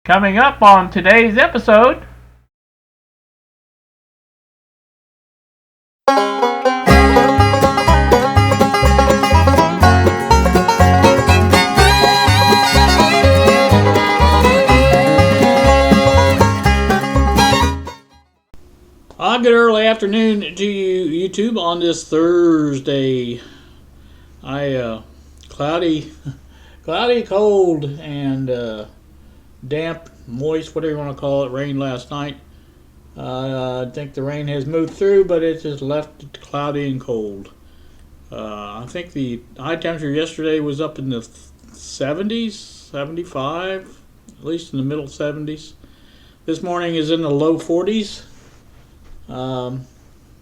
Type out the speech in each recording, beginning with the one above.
Coming up on today's episode, good early afternoon to you, YouTube, on this Thursday. Cloudy, cold, and damp, moist, whatever you want to call it. Rained last night. I think the rain has moved through, but it just left it cloudy and cold. I think the high temperature yesterday was up in the 70s, 75, at least in the middle 70s. This morning is in the low 40s.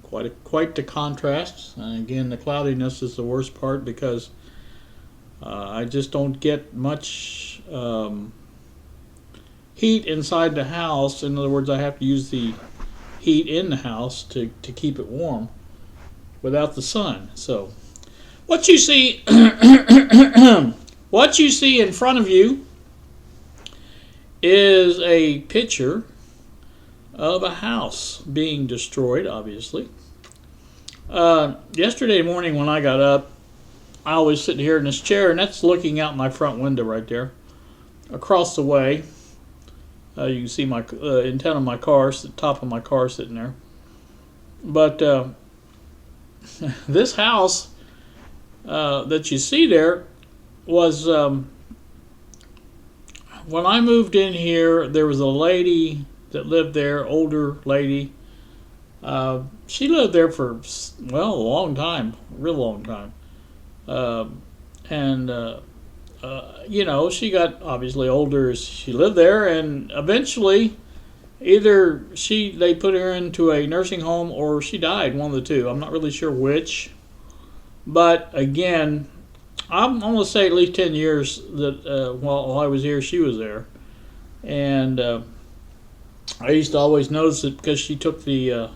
Quite the contrast. And again, the cloudiness is the worst part because I just don't get much heat inside the house. In other words, I have to use the heat in the house to keep it warm without the sun. So what you see what you see in front of you is a picture of a house being destroyed, obviously. Yesterday morning when I got up, I was sitting here in this chair, and that's looking out my front window right there. Across the way, you can see my antenna of my car, the top of my car sitting there. But this house that you see there was, when I moved in here, there was a lady that lived there, older lady. She lived there for, a long time, real long time. She got obviously older as she lived there, and eventually either they put her into a nursing home or she died, one of the two. I'm not really sure which. But again, I'm going to say at least 10 years that while I was here, she was there. And I used to always notice it because she took the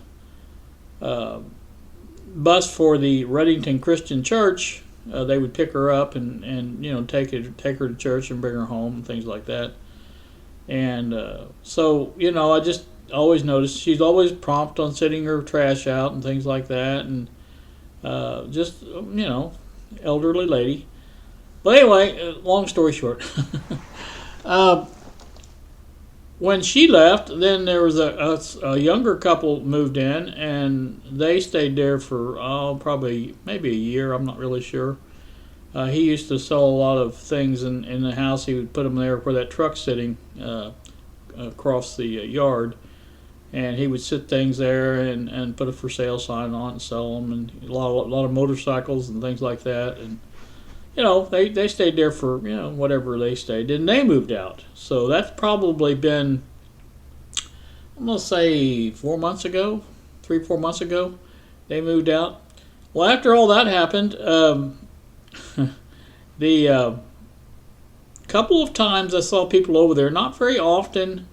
bus for the Reddington Christian Church. They would pick her up and take her to church and bring her home and things like that. And so I just always noticed she's always prompt on setting her trash out and things like that, and just elderly lady. But anyway, long story short. When she left, then there was a younger couple moved in, and they stayed there for maybe a year. I'm not really sure. He used to sell a lot of things in the house. He would put them there where that truck's sitting across the yard, and he would sit things there and put a for sale sign on it and sell them, and a lot of motorcycles and things like that. And they stayed there for, whatever they stayed. And they moved out. So that's probably been, I'm going to say 4 months ago, 3-4 months ago, they moved out. Well, after all that happened, the couple of times I saw people over there, not very often.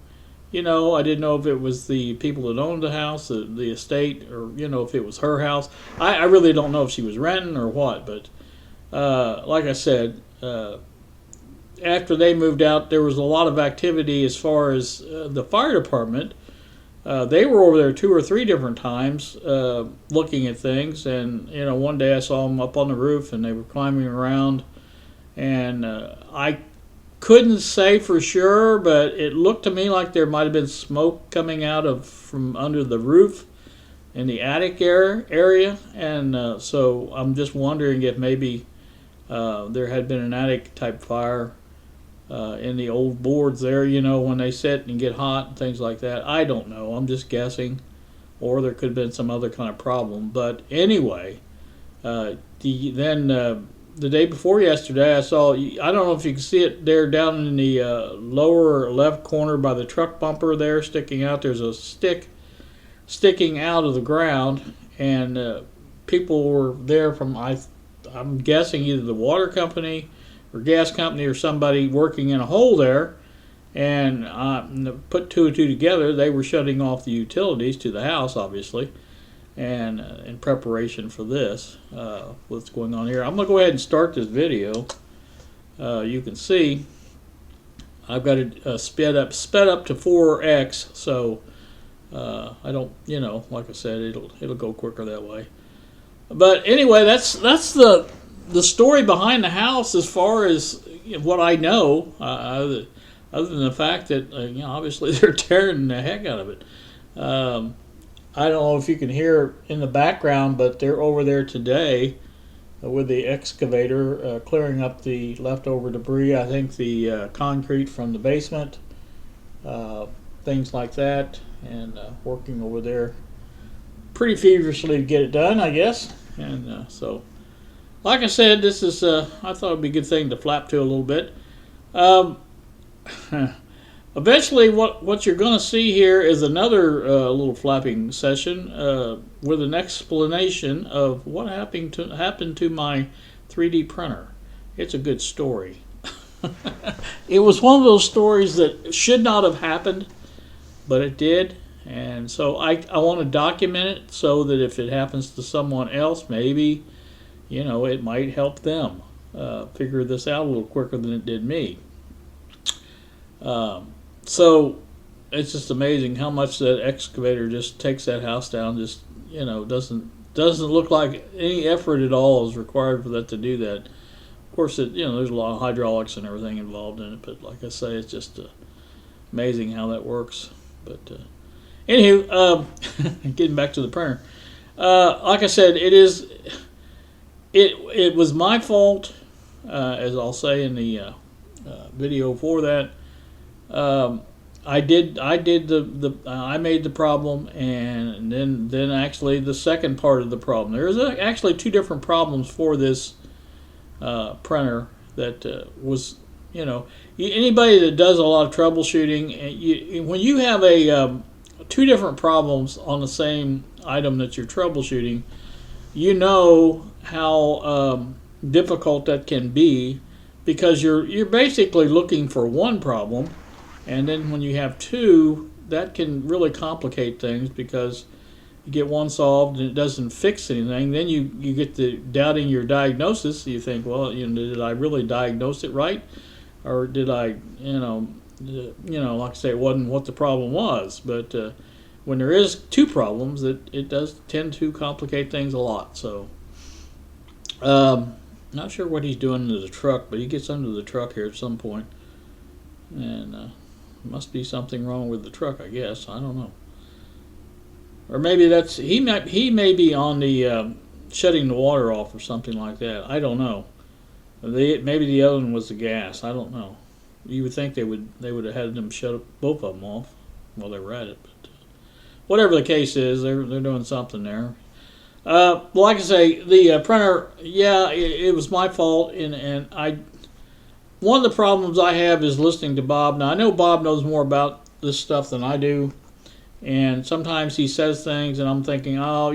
I didn't know if it was the people that owned the house, the estate, or, if it was her house. I really don't know if she was renting or what, but like I said, after they moved out, there was a lot of activity as far as the fire department. They were over there 2 or 3 different times looking at things, and one day I saw them up on the roof and they were climbing around, and I couldn't say for sure, but it looked to me like there might have been smoke coming out from under the roof in the attic area, and so I'm just wondering if maybe there had been an attic type fire in the old boards there, when they sit and get hot and things like that. I don't know. I'm just guessing. Or there could have been some other kind of problem. But anyway, the day before yesterday, I saw, I don't know if you can see it there down in the lower left corner by the truck bumper there sticking out. There's a stick sticking out of the ground, and people were there from, I'm guessing, either the water company or gas company or somebody working in a hole there, and put 2 and 2 together. They were shutting off the utilities to the house, obviously, and in preparation for this, what's going on here. I'm going to go ahead and start this video. You can see I've got it sped up to 4x, so I don't, like I said, it'll go quicker that way. But anyway, that's the story behind the house as far as what I know. Other than the fact that obviously they're tearing the heck out of it. I don't know if you can hear in the background, but they're over there today with the excavator clearing up the leftover debris. I think the concrete from the basement, things like that, and working over there pretty feverishly to get it done, I guess. And so, like I said, this is I thought it'd be a good thing to flap to a little bit. Eventually, what you're going to see here is another little flapping session with an explanation of what happened to my 3D printer. It's a good story. It was one of those stories that should not have happened, but it did. And so I want to document it so that if it happens to someone else, maybe, it might help them figure this out a little quicker than it did me. So it's just amazing how much that excavator just takes that house down. Just doesn't look like any effort at all is required for that to do that. Of course, there's a lot of hydraulics and everything involved in it, but like I say, it's just amazing how that works. But anywho, getting back to the printer, like I said, it was my fault, as I'll say in the video for that. I made the problem, and then actually the second part of the problem. There's actually two different problems for this printer that was, anybody that does a lot of troubleshooting, when you have two different problems on the same item that you're troubleshooting, you know how difficult that can be, because you're basically looking for one problem. And then when you have two, that can really complicate things, because you get one solved and it doesn't fix anything. Then you get to doubting your diagnosis. You think, well, did I really diagnose it right? Or did I, like I say, it wasn't what the problem was. But when there is two problems, it does tend to complicate things a lot. So, not sure what he's doing to the truck, but he gets under the truck here at some point. And must be something wrong with the truck, I guess. I don't know. Or maybe he may be on the shutting the water off or something like that. I don't know. Maybe the other one was the gas. I don't know. You would think they would have had them shut both of them off while they were at it. But whatever the case is, they're doing something there. Like I say, the printer, it was my fault, and one of the problems I have is listening to Bob. Now, I know Bob knows more about this stuff than I do, and sometimes he says things, and I'm thinking, I've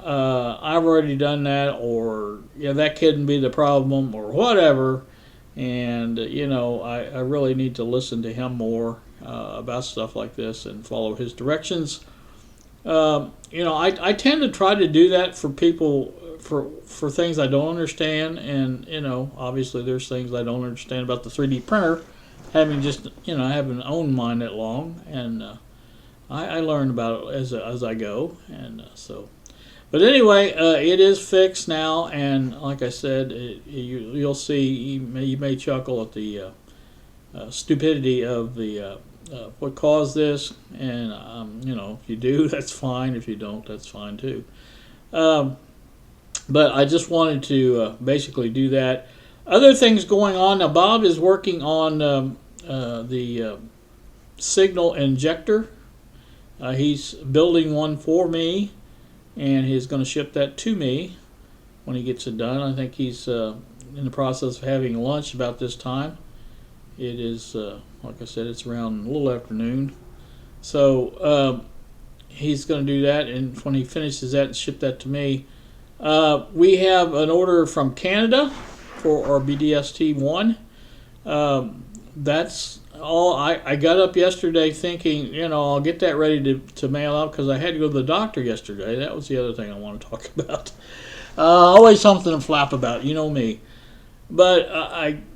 already done that, or that couldn't be the problem, or whatever. And I really need to listen to him more about stuff like this and follow his directions. I tend to try to do that for people, for things I don't understand, and obviously there's things I don't understand about the 3D printer, having owned mine that long, and I learn about it as I go, and so. But anyway, it is fixed now, and like I said, you'll see. You may chuckle at the stupidity of the what caused this, and if you do, that's fine. If you don't, that's fine too. But I just wanted to basically do that. Other things going on now. Bob is working on the Signal Injector. He's building one for me, and he's going to ship that to me when he gets it done. I think he's in the process of having lunch about this time. It is, like I said, it's around a little afternoon. So he's going to do that, and when he finishes that and ship that to me, we have an order from Canada for our BDST-1. That's all. I got up yesterday thinking, I'll get that ready to mail out, because I had to go to the doctor yesterday. That was the other thing I want to talk about. Always something to flap about, you know me. But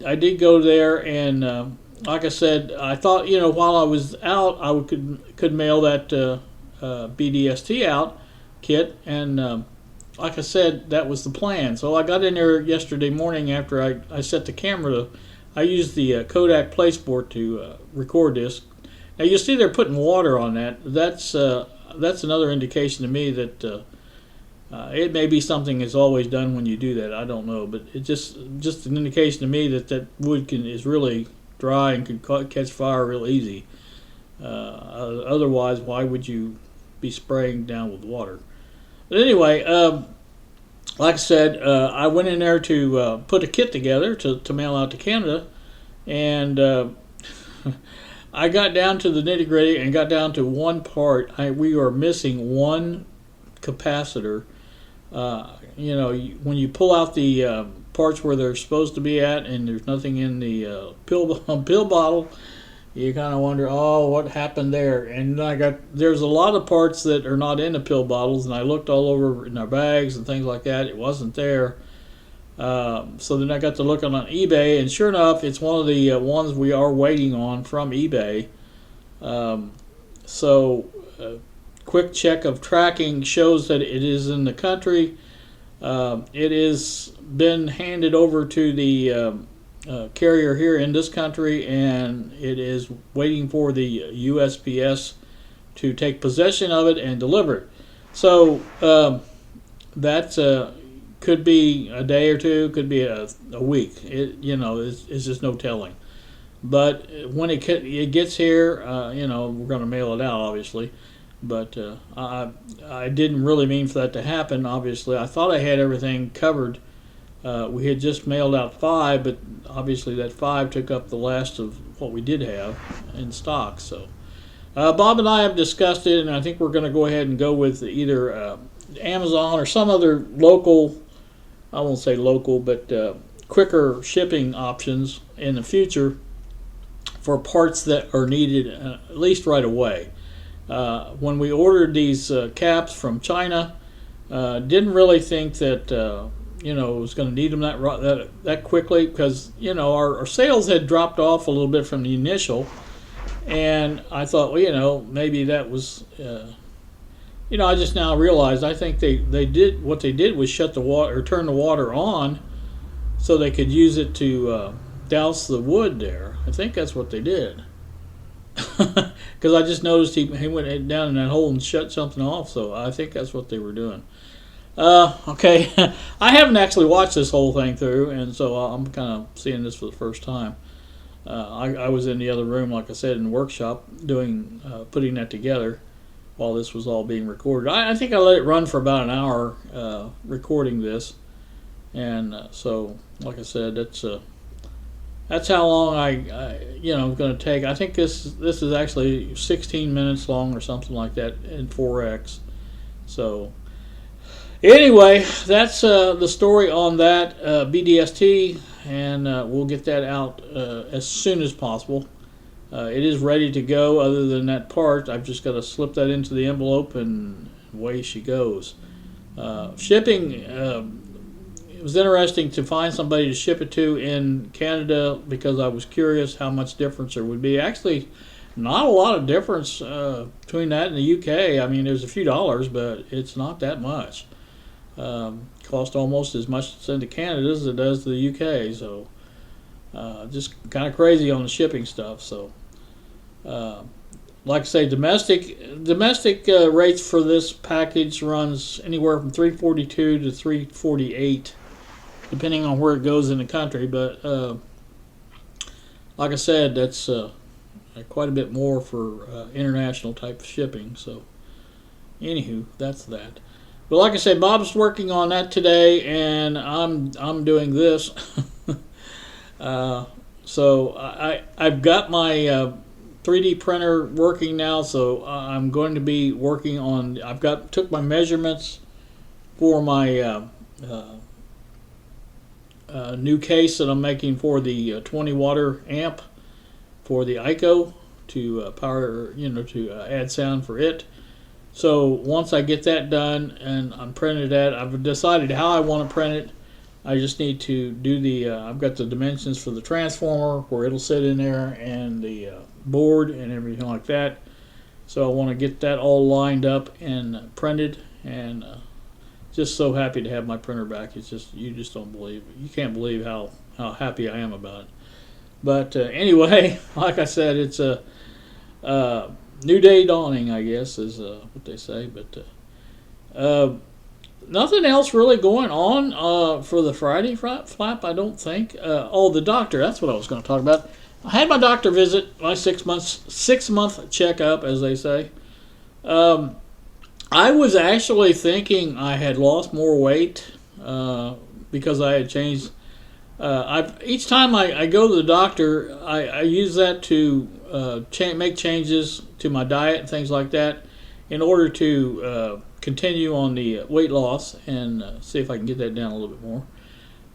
I did go there, and like I said, I thought, while I was out, could mail that BDST out kit, and like I said, that was the plan. So I got in there yesterday morning after I set the camera. I used the Kodak PlaySport to record this. Now you see they're putting water on that. That's another indication to me that it may be something that's always done when you do that. I don't know, but it's just an indication to me that wood is really dry and can catch fire real easy. Otherwise, why would you be spraying down with water? But anyway, like I said, I went in there to put a kit together to mail out to Canada, and I got down to the nitty gritty and got down to one part. We are missing one capacitor. When you pull out the parts where they're supposed to be at, and there's nothing in the pill bottle, you kind of wonder, oh, what happened there? And there's a lot of parts that are not in the pill bottles, and I looked all over in our bags and things like that. It wasn't there. So then I got to look on eBay, and sure enough, it's one of the ones we are waiting on from eBay. Quick check of tracking shows that it is in the country. It has been handed over to the carrier here in this country, and it is waiting for the USPS to take possession of it and deliver it. So that could be a day or two, could be a week. It's just no telling. But when it gets here, we're going to mail it out, obviously. But I didn't really mean for that to happen, obviously. I thought I had everything covered. We had just mailed out 5, but obviously that 5 took up the last of what we did have in stock. So Bob and I have discussed it, and I think we're going to go ahead and go with either Amazon or some other local, I won't say local, but quicker shipping options in the future for parts that are needed at least right away. When we ordered these caps from China, didn't really think that it was going to need them that quickly, because our sales had dropped off a little bit from the initial, and I thought, maybe that was I just now realized I think they did what they did was shut the water or turn the water on so they could use it to douse the wood there. I think that's what they did. Because I just noticed he went down in that hole and shut something off, so I think that's what they were doing. Okay, I haven't actually watched this whole thing through, and so I'm kind of seeing this for the first time. I was in the other room, like I said, in the workshop, putting that together while this was all being recorded. I think I let it run for about an hour recording this, and so, like I said, that's how long I'm going to take. I think this is actually 16 minutes long or something like that in 4X. So anyway, that's the story on that BDST, and we'll get that out as soon as possible. It is ready to go. Other than that part, I've just got to slip that into the envelope, and away she goes. Shipping. It was interesting to find somebody to ship it to in Canada, because I was curious how much difference there would be. Actually, not a lot of difference between that and the UK. I mean, there's a few dollars, but it's not that much. Cost almost as much to send to Canada as it does to the UK. So just kind of crazy on the shipping stuff. So like I say, domestic rates for this package runs anywhere from $342 to $348. Depending on where it goes in the country, but like I said, that's quite a bit more for international type of shipping. So, anywho, that's that. But like I said, Bob's working on that today, and I'm doing this. So I've got my 3D printer working now. So I'm going to be working on. Took my measurements for my. New case that I'm making for the 20 water amp for the ICO to power, to add sound for it. So once I get that done and I'm printed that, I've decided how I want to print it. I just need to do the, I've got the dimensions for the transformer where it'll sit in there, and the board and everything like that. So I want to get that all lined up and printed, and just so happy to have my printer back. It's just, you just don't believe it. You can't believe how happy I am about it. But anyway, like I said, it's a new day dawning, I guess, is what they say. But nothing else really going on for the Friday flap, I don't think. The doctor, that's what I was going to talk about. I had my doctor visit, my 6 month checkup, as they say. I was actually thinking I had lost more weight because I had changed. Each time I go to the doctor, I use that to make changes to my diet and things like that in order to continue on the weight loss and see if I can get that down a little bit more.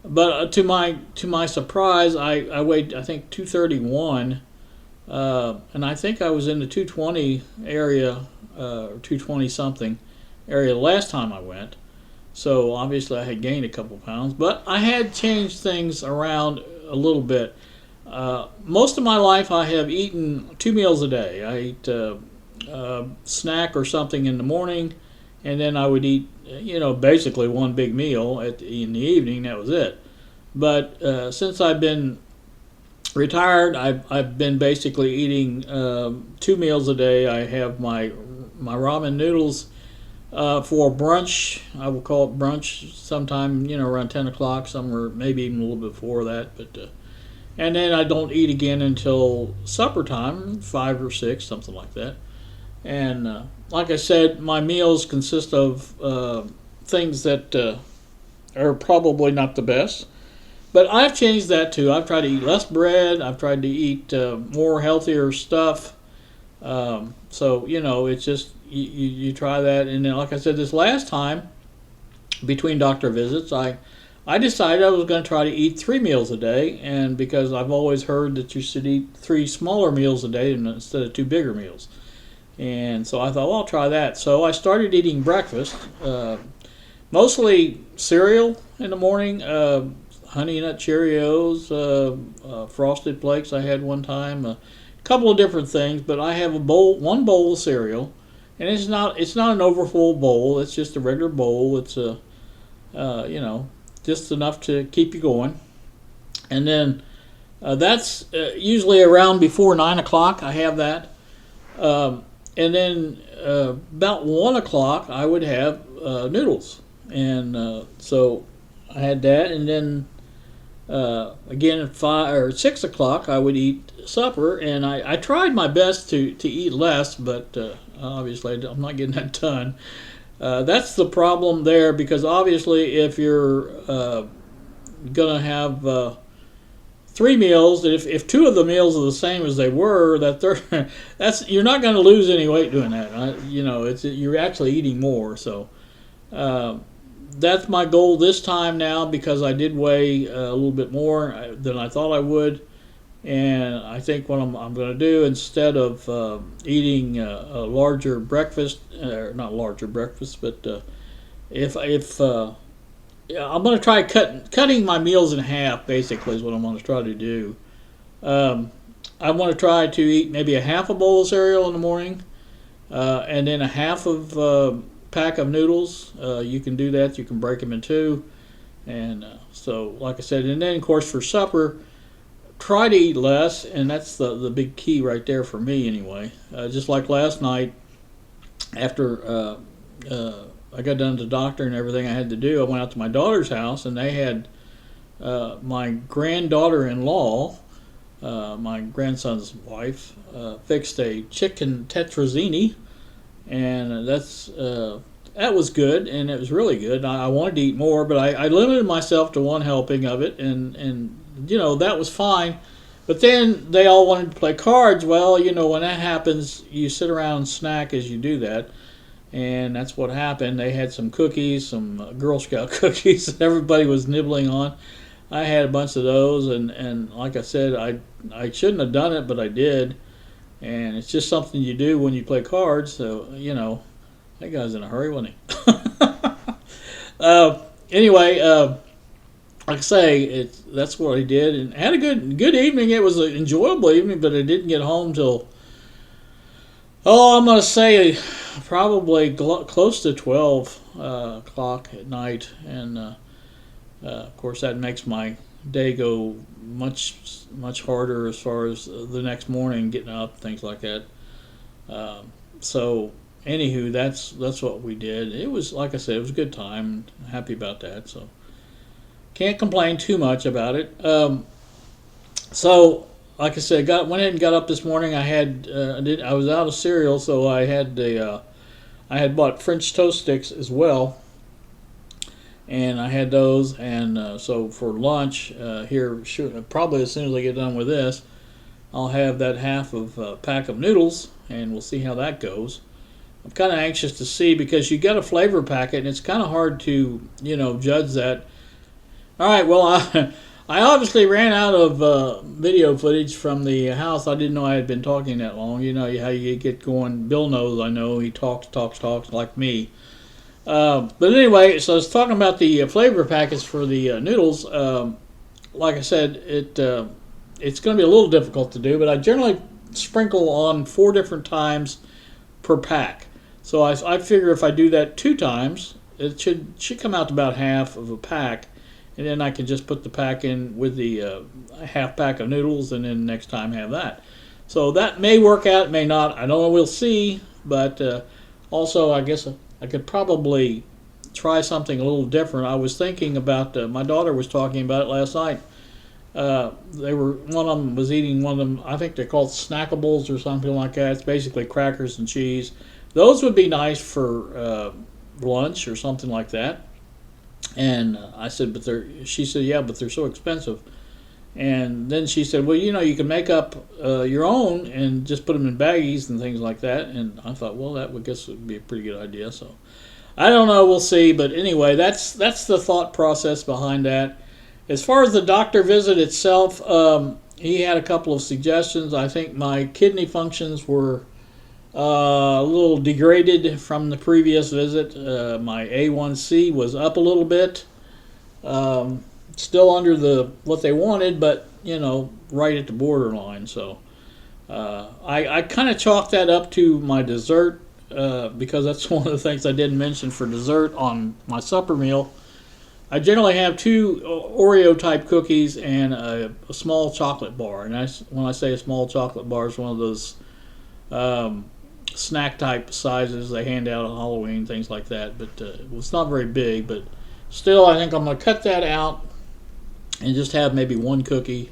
But to my surprise, I weighed, I think, 231, and I think I was in the 220 area, or 220 something area the last time I went. So obviously I had gained a couple pounds, but I had changed things around a little bit. Most of my life I have eaten 2 meals a day. I eat a snack or something in the morning, and then I would eat, basically one big meal in the evening. That was it. But since I've been retired, I've been basically eating 2 meals a day. I have my ramen noodles for brunch. I will call it brunch sometime, around 10 o'clock, somewhere, maybe even a little bit before that. But and then I don't eat again until supper time, 5 or 6, something like that. And like I said, my meals consist of things that are probably not the best. But I've changed that too. I've tried to eat less bread. I've tried to eat more healthier stuff. So, it's just, you try that. And then, like I said, this last time, between doctor visits, I decided I was going to try to eat 3 meals a day. And because I've always heard that you should eat 3 smaller meals a day instead of 2 bigger meals. And so I thought, well, I'll try that. So I started eating breakfast, mostly cereal in the morning, Honey Nut Cheerios, Frosted Flakes I had one time, a couple of different things. But I have one bowl of cereal, and it's not an overfull bowl. It's just a regular bowl. It's just enough to keep you going. And then that's usually around before 9 o'clock. I have that. And then about 1 o'clock, I would have noodles. And so I had that. And then again at 5 or 6 o'clock, I would eat supper. And I tried my best to eat less, but obviously I'm not getting that done. That's the problem there, because obviously if you're going to have 3 meals, if 2 of the meals are the same as they were, you're not going to lose any weight doing that. You're actually eating more. So that's my goal this time now, because I did weigh a little bit more than I thought I would. And I think what I'm going to do, instead of eating a larger breakfast, not larger breakfast, but if I'm going to try cutting my meals in half, basically, is what I'm going to try to do. I want to try to eat maybe a half a bowl of cereal in the morning, and then a half of pack of noodles. You can do that. You can break them in 2. And so, like I said, and then, of course, for supper, try to eat less, and that's the big key right there for me anyway. Just like last night, after I got done to the doctor and everything I had to do, I went out to my daughter's house, and they had my granddaughter-in-law, my grandson's wife, fixed a chicken tetrazzini, and that was good, and it was really good. I wanted to eat more, but I limited myself to 1 helping of it, and that was fine. But then they all wanted to play cards. Well, when that happens, you sit around and snack as you do that. And that's what happened. They had some cookies, some Girl Scout cookies that everybody was nibbling on. I had a bunch of those, and like I said, I shouldn't have done it, but I did. And it's just something you do when you play cards. So, that guy's in a hurry, wasn't he? Anyway, like I say, that's what he did, and had a good evening. It was an enjoyable evening, but I didn't get home till, I'm gonna say probably close to 12 o'clock at night, and of course that makes my day go much harder as far as the next morning getting up, things like that. So anywho, that's what we did. It was, like I said, it was a good time. Happy about that. So can't complain too much about it. So like I said, went ahead and got up this morning. I was out of cereal, so I had bought French toast sticks as well, and I had those. And so for lunch here, probably as soon as I get done with this, I'll have that half of a pack of noodles, and we'll see how that goes. I'm kind of anxious to see, because you got a flavor packet, and it's kind of hard to judge that. All right, well, I obviously ran out of video footage from the house. I didn't know I had been talking that long. You know how you get going. Bill knows, I know. He talks like me. But anyway, so I was talking about the flavor packets for the noodles. Like I said, it's going to be a little difficult to do, but I generally sprinkle on 4 different times per pack. So I figure if I do that 2 times, it should come out to about half of a pack. And then I can just put the pack in with the half pack of noodles, and then next time have that. So that may work out, it may not. I don't know, we'll see. But also, I guess I could probably try something a little different. I was thinking about, my daughter was talking about it last night. One of them was eating one of them, I think they're called snackables or something like that. It's basically crackers and cheese. Those would be nice for lunch or something like that. And I said, she said, yeah, but they're so expensive. And then she said, well, you can make up your own and just put them in baggies and things like that. And I thought, well, that would be a pretty good idea. So I don't know, we'll see. But anyway, that's the thought process behind that. As far as the doctor visit itself, he had a couple of suggestions. I think my kidney functions were a little degraded from the previous visit. My A1C was up a little bit. Still under what they wanted, but right at the borderline. So I kind of chalked that up to my dessert, because that's one of the things I didn't mention for dessert on my supper meal. I generally have 2 Oreo type cookies and a small chocolate bar. And when I say a small chocolate bar, it's one of those snack type sizes they hand out on Halloween, things like that. But it's not very big, but still, I think I'm going to cut that out and just have maybe 1 cookie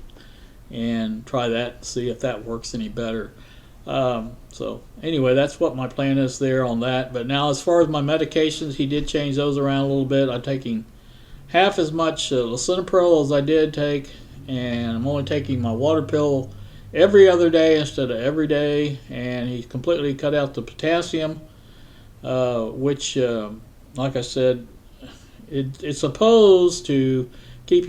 and try that, see if that works any better. So anyway, that's what my plan is there on that. But now, as far as my medications, he did change those around a little bit. I'm taking half as much lisinopril as I did take, and I'm only taking my water pill every other day instead of every day. And he's completely cut out the potassium, which, like I said, it's supposed to keep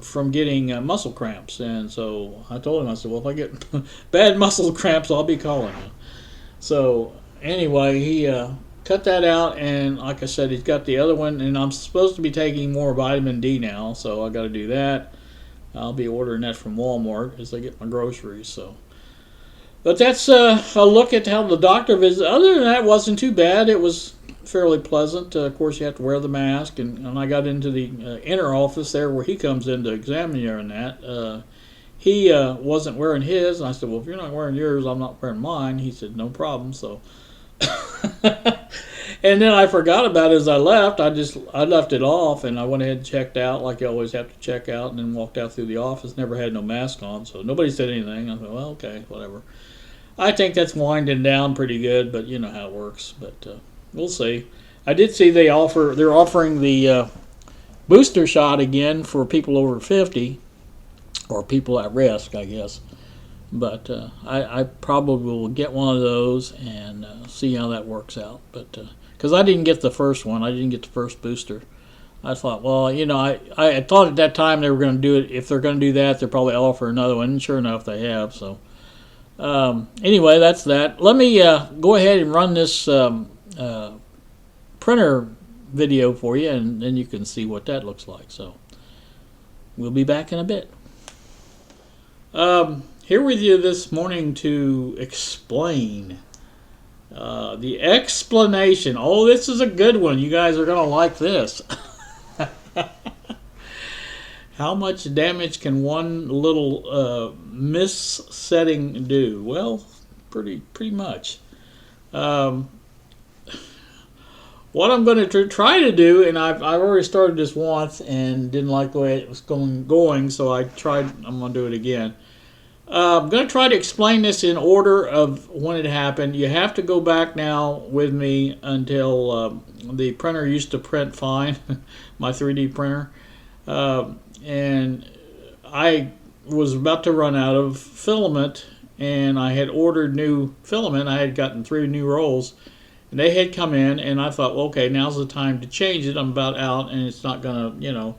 from getting muscle cramps. And so I told him, I said, well, if I get bad muscle cramps, I'll be calling you. So anyway, he cut that out, and like I said, he's got the other one, and I'm supposed to be taking more vitamin D now, so I got to do that. I'll be ordering that from Walmart as I get my groceries. So, but that's a look at how the doctor visit. Other than that, it wasn't too bad. It was fairly pleasant. Of course, you have to wear the mask, and I got into the inner office there where he comes in to examine you and that. He wasn't wearing his, and I said, well, if you're not wearing yours, I'm not wearing mine. He said, no problem. So, and then I forgot about it as I left. I left it off, and I went ahead and checked out like you always have to check out, and then walked out through the office. Never had no mask on, so nobody said anything. I thought, well, okay, whatever. I think that's winding down pretty good, but you know how it works. But we'll see. I did see they're offering the booster shot again for people over 50, or people at risk, I guess. But I probably will get one of those and see how that works out. But because I didn't get the first one, I didn't get the first booster. I thought, well, I thought at that time they were going to do it. If they're going to do that, they'll probably offer another one. And sure enough, they have. So anyway, that's that. Let me go ahead and run this printer video for you, and then you can see what that looks like. So We'll be back in a bit. Here with you this morning to explain the explanation. Oh, this is a good one. You guys are going to like this. How much damage can one little mis-setting do? Well, pretty much. What I'm going to try to do, and I've already started this once and didn't like the way it was going, so I'm going to do it again. I'm going to try to explain this in order of when it happened. You have to go back now with me until the printer used to print fine, my 3D printer. And I was about to run out of filament, and I had ordered new filament. I had gotten 3 new rolls. And they had come in, and I thought, well, okay, now's the time to change it. I'm about out, and it's not going to,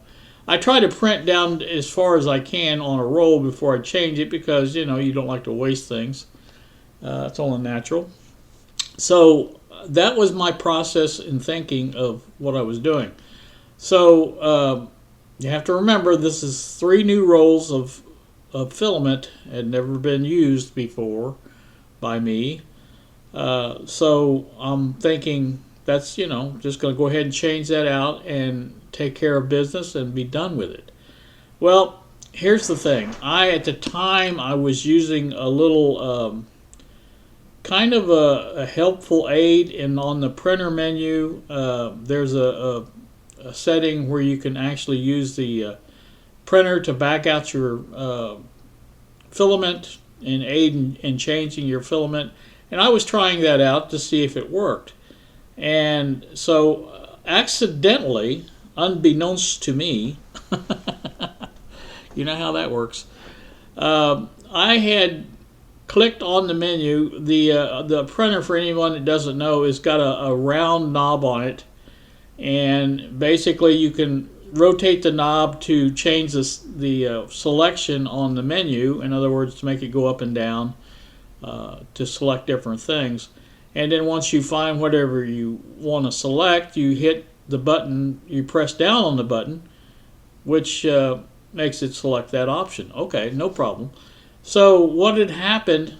I try to print down as far as I can on a roll before I change it because, you don't like to waste things. It's only natural. So that was my process in thinking of what I was doing. So you have to remember this is 3 new rolls of filament. Had never been used before by me. So I'm thinking that's, just going to go ahead and change that out and take care of business and be done with it. Well, here's the thing. At the time, I was using a little kind of a helpful aid, and on the printer menu, there's a setting where you can actually use the printer to back out your filament and aid in changing your filament. And I was trying that out to see if it worked. And so accidentally, unbeknownst to me, you know how that works, I had clicked on the menu. The printer, for anyone that doesn't know, has got a round knob on it. And basically you can rotate the knob to change the selection on the menu. In other words, to make it go up and down. To select different things, and then once you find whatever you want to select, you hit the button, you press down on the button, which makes it select that option. Okay, no problem. So what had happened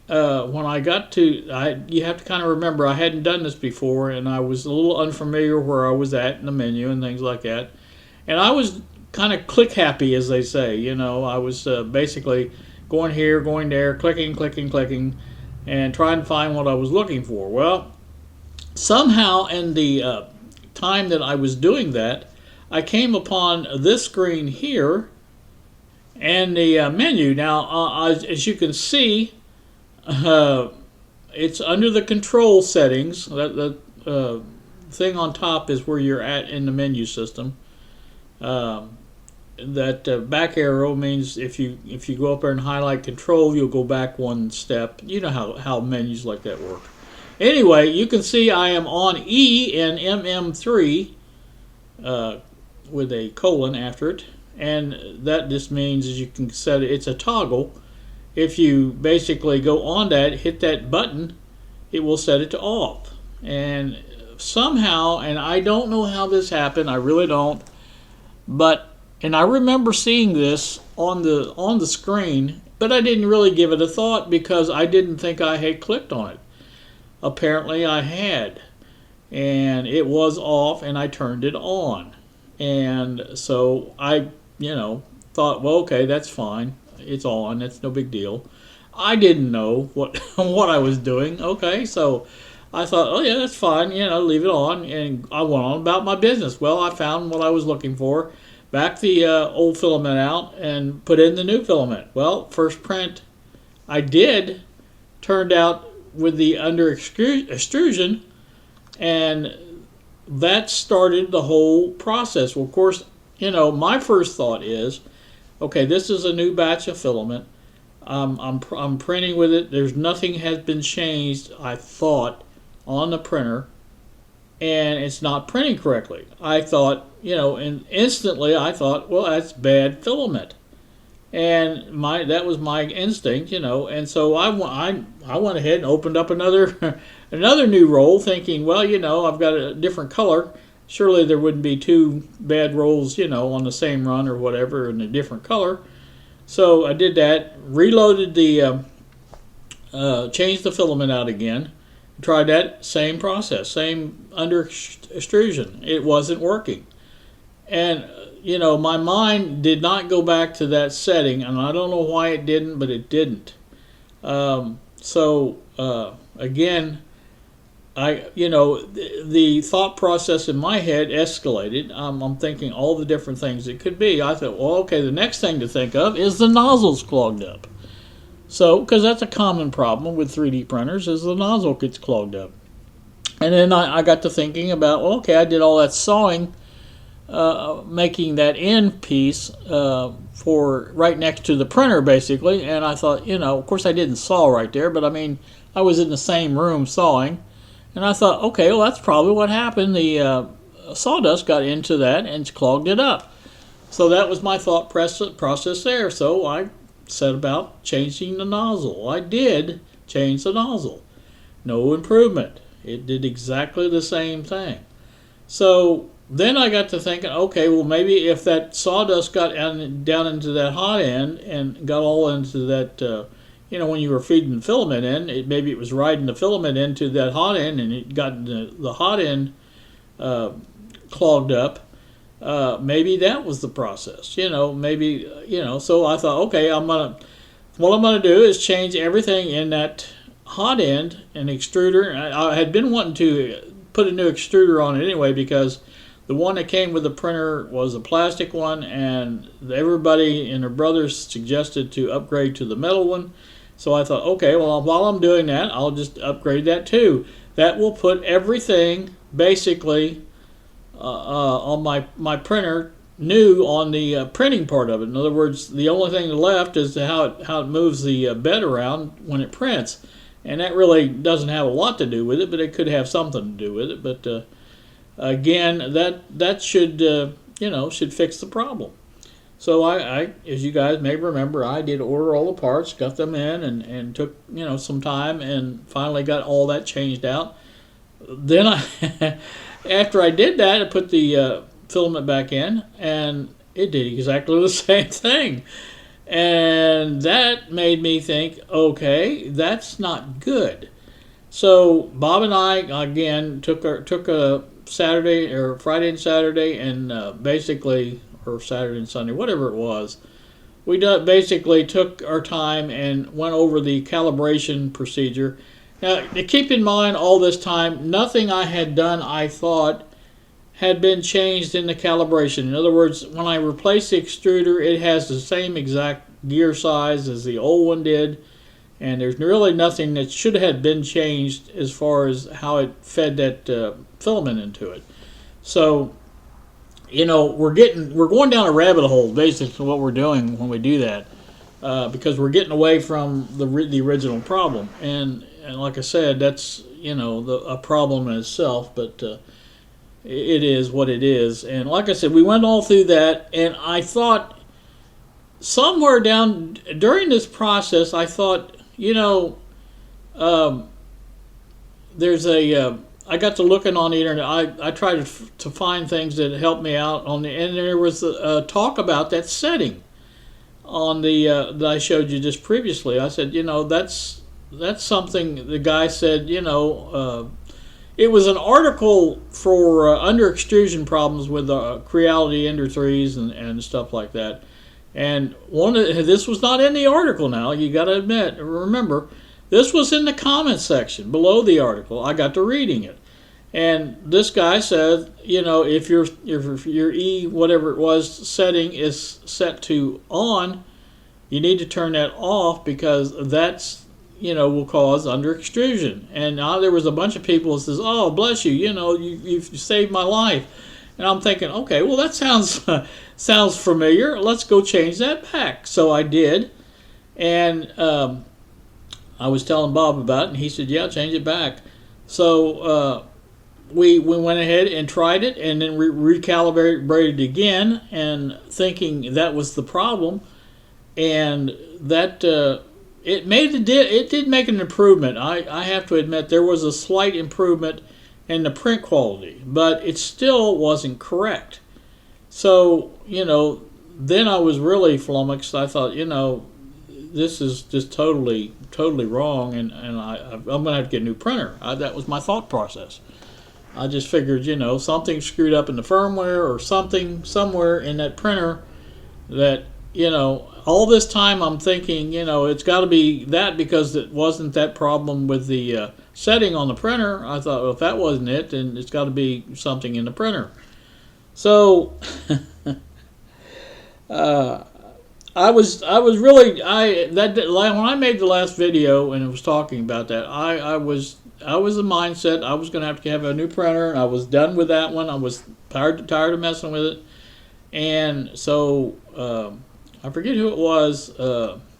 when I got to, you have to kind of remember I hadn't done this before, and I was a little unfamiliar where I was at in the menu and things like that, and I was kind of click happy, as they say. I was basically going here, going there, clicking, and trying to find what I was looking for. Well, somehow in the time that I was doing that, I came upon this screen here and the menu. Now, as you can see, it's under the control settings. The thing on top is where you're at in the menu system. That back arrow means if you go up there and highlight control, you'll go back one step. You know how menus like that work. Anyway, you can see I am on E in MM3 with a colon after it, and that just means, as you can set it, it's a toggle. If you basically go on that, hit that button, it will set it to off. And somehow, and I don't know how this happened, I really don't, and I remember seeing this on the screen, but I didn't really give it a thought because I didn't think I had clicked on it. Apparently I had, and it was off, and I turned it on. And so I, thought, well, okay, that's fine. It's on. It's no big deal. I didn't know what I was doing. Okay, so I thought, oh yeah, that's fine. Leave it on, and I went on about my business. Well, I found what I was looking for. Back the old filament out and put in the new filament. Well, first print I did turned out with the under extrusion, and that started the whole process. Well, of course, my first thought is, okay, this is a new batch of filament. I'm printing with it. There's nothing has been changed, I thought, on the printer, and it's not printing correctly. I thought, and instantly I thought, well, that's bad filament. And that was my instinct, and so I went ahead and opened up another new roll, thinking, well, I've got a different color, surely there wouldn't be two bad rolls, on the same run or whatever in a different color. So I did that, reloaded changed the filament out again, tried that same process, same under extrusion. It wasn't working. And, my mind did not go back to that setting, and I don't know why it didn't, but it didn't. Again, the thought process in my head escalated. I'm thinking all the different things it could be. I thought, well, okay, the next thing to think of is the nozzle's clogged up. So, because that's a common problem with 3D printers, is the nozzle gets clogged up. And then I got to thinking about, well, okay, I did all that sawing, making that end piece for right next to the printer, basically. And I thought, of course I didn't saw right there, but I mean, I was in the same room sawing. And I thought, okay, well, that's probably what happened. The sawdust got into that and clogged it up. So that was my thought process there. So I set about changing the nozzle. I did change the nozzle. No improvement. It did exactly the same thing. So then I got to thinking, okay, well, maybe if that sawdust got down into that hot end and got all into that, when you were feeding the filament in, maybe it was riding the filament into that hot end and it got the hot end clogged up. Maybe that was the process, maybe, so I thought, okay, what I'm going to do is change everything in that hot end and extruder. I had been wanting to put a new extruder on it anyway, because the one that came with the printer was a plastic one, and everybody and their brothers suggested to upgrade to the metal one. So I thought, okay, well, while I'm doing that, I'll just upgrade that too. That will put everything basically on my printer new on the printing part of it. In other words, the only thing left is how it moves the bed around when it prints. And that really doesn't have a lot to do with it, but it could have something to do with it. But again, that should fix the problem. So I, as you guys may remember, I did order all the parts, got them in, and took some time, and finally got all that changed out. Then after I did that, I put the filament back in, and it did exactly the same thing. And that made me think, okay, that's not good. So Bob and I again took a Saturday or Friday and Saturday, and basically, or Saturday and Sunday, whatever it was, we basically took our time and went over the calibration procedure. Now, keep in mind, all this time, nothing I had done, I thought, had been changed in the calibration. In other words, when I replaced the extruder, it has the same exact gear size as the old one did, and there's really nothing that should have been changed as far as how it fed that filament into it. So, we're going down a rabbit hole, basically, what we're doing when we do that, because we're getting away from the original problem. And like I said, that's a problem in itself, but it is what it is. And like I said, we went all through that, and I thought somewhere down during this process, I thought, I got to looking on the internet. I tried to find things that helped me out and there was a talk about that setting on the that I showed you just previously. I said, that's something the guy said. It was an article for under extrusion problems with Creality Ender 3s and stuff like that. And this was not in the article. Now you got to remember. This was in the comments section below the article. I got to reading it. And this guy said, if your E, whatever it was, setting is set to on, you need to turn that off, because that's, will cause under extrusion. And now there was a bunch of people who says, oh, bless you, you've saved my life. And I'm thinking, okay, well, that sounds familiar. Let's go change that back. So I did. And I was telling Bob about it, and he said, yeah, change it back. So we went ahead and tried it, and then recalibrated again, and thinking that was the problem. And that it did make an improvement. I have to admit there was a slight improvement and the print quality, but it still wasn't correct. So, then I was really flummoxed. I thought, this is just totally wrong, and I'm going to have to get a new printer. That was my thought process. I just figured, something screwed up in the firmware or something somewhere in that printer that, all this time I'm thinking, it's got to be that, because it wasn't that problem with the setting on the printer. I thought, well, if that wasn't it, then it's got to be something in the printer. So I was really when I made the last video and it was talking about that, I was the mindset I was going to have a new printer, and I was done with that one. I was tired of messing with it, and so I forget who it was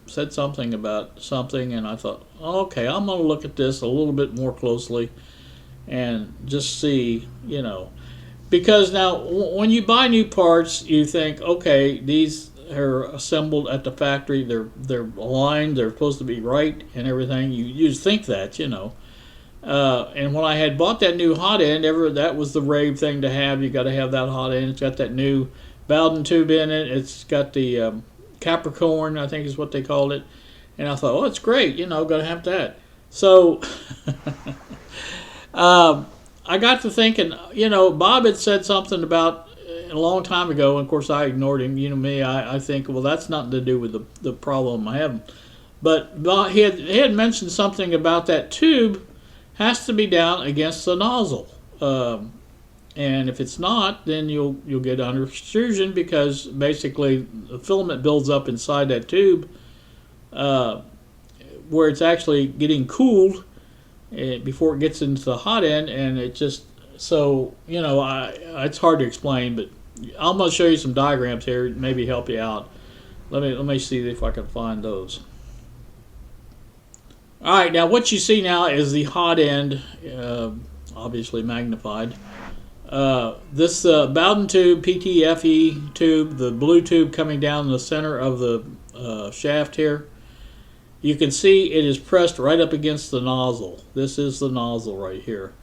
said something about something, and I thought, okay, I'm going to look at this a little bit more closely and just see, because now when you buy new parts, you think, okay, these are assembled at the factory, they're aligned, they're supposed to be right and everything. You just think that, and when I had bought that new hot end, that was the rave thing to have. You got to have that hot end. It's got that new Bowden tube in it. It's got the Capricorn, I think is what they called it. And I thought, oh, it's great, got to have that. So I got to thinking, Bob had said something about a long time ago, and of course I ignored him. Me, I think, well, that's nothing to do with the problem I have. But he had mentioned something about that tube has to be down against the nozzle. And if it's not, then you'll get under extrusion, because basically the filament builds up inside that tube where it's actually getting cooled before it gets into the hot end, and it just, so, it's hard to explain, but I'm going to show you some diagrams here, maybe help you out. Let me see if I can find those. All right, now what you see now is the hot end, obviously magnified. This Bowden tube, PTFE tube, the blue tube coming down the center of the shaft here, you can see it is pressed right up against the nozzle. This is the nozzle right here.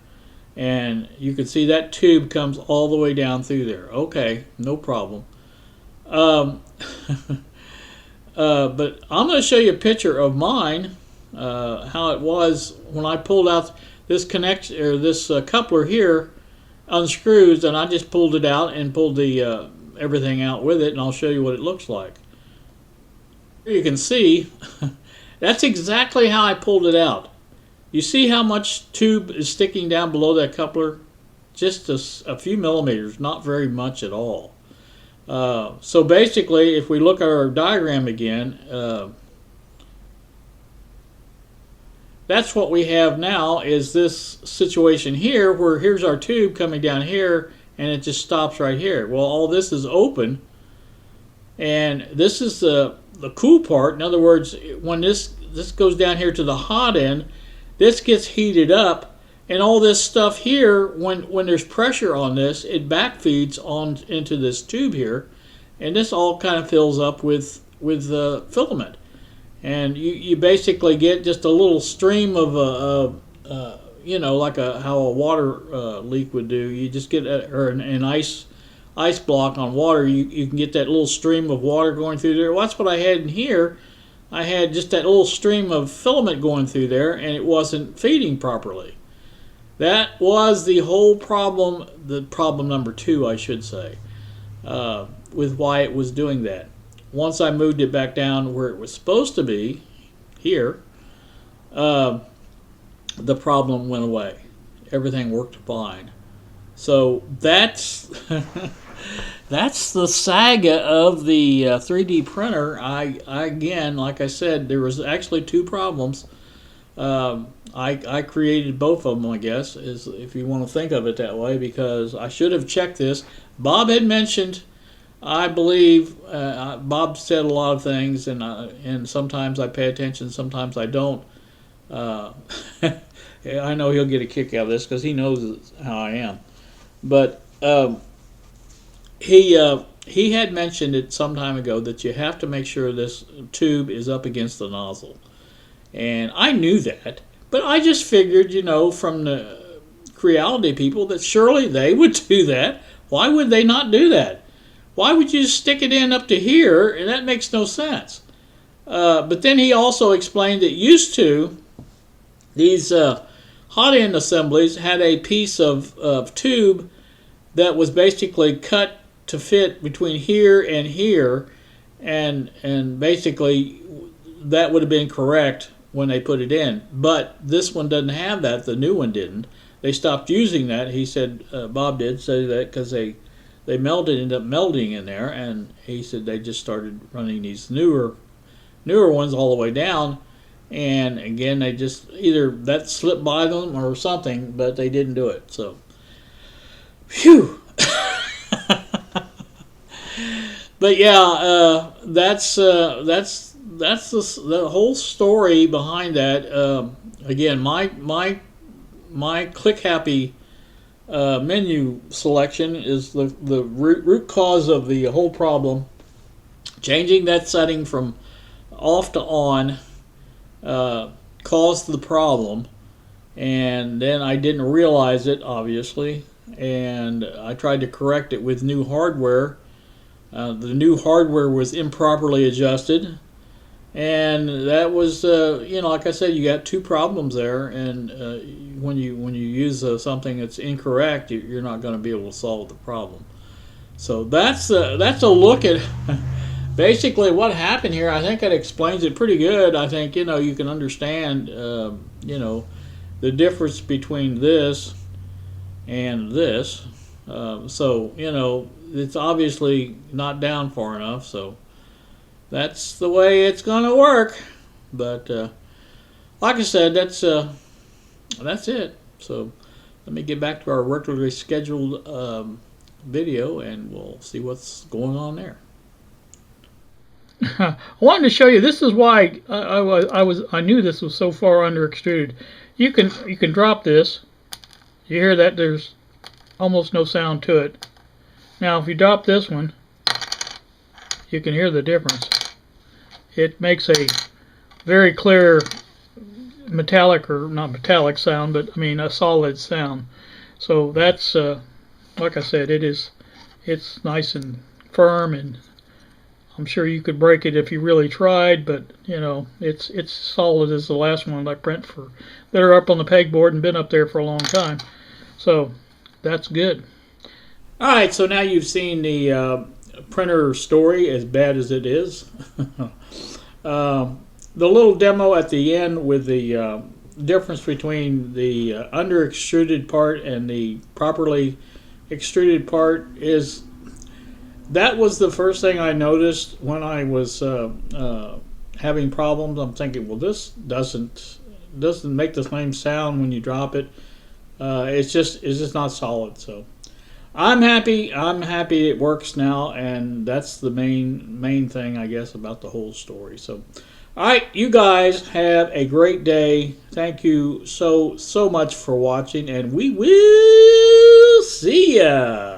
And you can see that tube comes all the way down through there. Okay, no problem. But I'm going to show you a picture of mine, how it was when I pulled out this connection, or this coupler here, unscrews, and I just pulled it out and pulled the everything out with it, and I'll show you what it looks like. Here you can see that's exactly how I pulled it out. You see how much tube is sticking down below that coupler? Just a few millimeters, not very much at all. So basically, if we look at our diagram again, that's what we have now, is this situation here, where here's our tube coming down here, and it just stops right here. Well, all this is open, and this is the cool part. In other words, when this goes down here to the hot end, this gets heated up, and all this stuff here, when there's pressure on this, it backfeeds on into this tube here, and this all kind of fills up with filament. And you basically get just a little stream of like how a water leak would do. You just get an ice block on water. You can get that little stream of water going through there. Well, that's what I had in here. I had just that little stream of filament going through there, and it wasn't feeding properly. That was the whole problem, the problem number 2, I should say, with why it was doing that. Once I moved it back down where it was supposed to be, here, the problem went away. Everything worked fine. So that's that's the saga of the 3D printer. I again, like I said, there was actually 2 problems. I created both of them, I guess, if you want to think of it that way, because I should have checked this. Bob had mentioned, I believe, Bob said a lot of things, and sometimes I pay attention, sometimes I don't. I know he'll get a kick out of this because he knows how I am. But he had mentioned it some time ago that you have to make sure this tube is up against the nozzle. And I knew that, but I just figured, from the reality people that surely they would do that. Why would they not do that? Why would you stick it in up to here? And that makes no sense. But then he also explained that used to, these hot end assemblies had a piece of tube that was basically cut to fit between here and here, and basically that would have been correct when they put it in. But this one doesn't have that. The new one didn't. They stopped using that. He said, Bob did say that because they ended up melting in there, and he said they just started running these newer ones all the way down, and again they just either that slipped by them or something, but they didn't do it. So, phew. But yeah, that's the whole story behind that. Again, my Click Happy menu selection is the root cause of the whole problem. Changing that setting from off to on caused the problem, and then I didn't realize it, obviously, and I tried to correct it with new hardware. The new hardware was improperly adjusted, and that was, like I said, you got two problems there, and when you use something that's incorrect, you're not going to be able to solve the problem. So that's a look at basically what happened here. I think that explains it pretty good. I think you can understand the difference between this and this. So it's obviously not down far enough. So that's the way it's going to work. But like I said, that's it. So let me get back to our regularly scheduled video, and we'll see what's going on there. I wanted to show you. This is why I knew this was so far under extruded. You can drop this. You hear that? There's almost no sound to it. Now, if you drop this one, you can hear the difference. It makes a very clear metallic, or not metallic sound, but I mean a solid sound. So that's like I said, it's nice and firm, and I'm sure you could break it if you really tried, but it's solid as the last one I print for that are up on the pegboard and been up there for a long time. So that's good. All right, so now you've seen the printer story, as bad as it is. The little demo at the end with the difference between the under extruded part and the properly extruded part is. That was the first thing I noticed when I was having problems. I'm thinking, well, this doesn't make the same sound when you drop it. It's just not solid. So I'm happy it works now, and that's the main thing, I guess, about the whole story. So, all right, you guys have a great day. Thank you so much for watching, and we will see ya.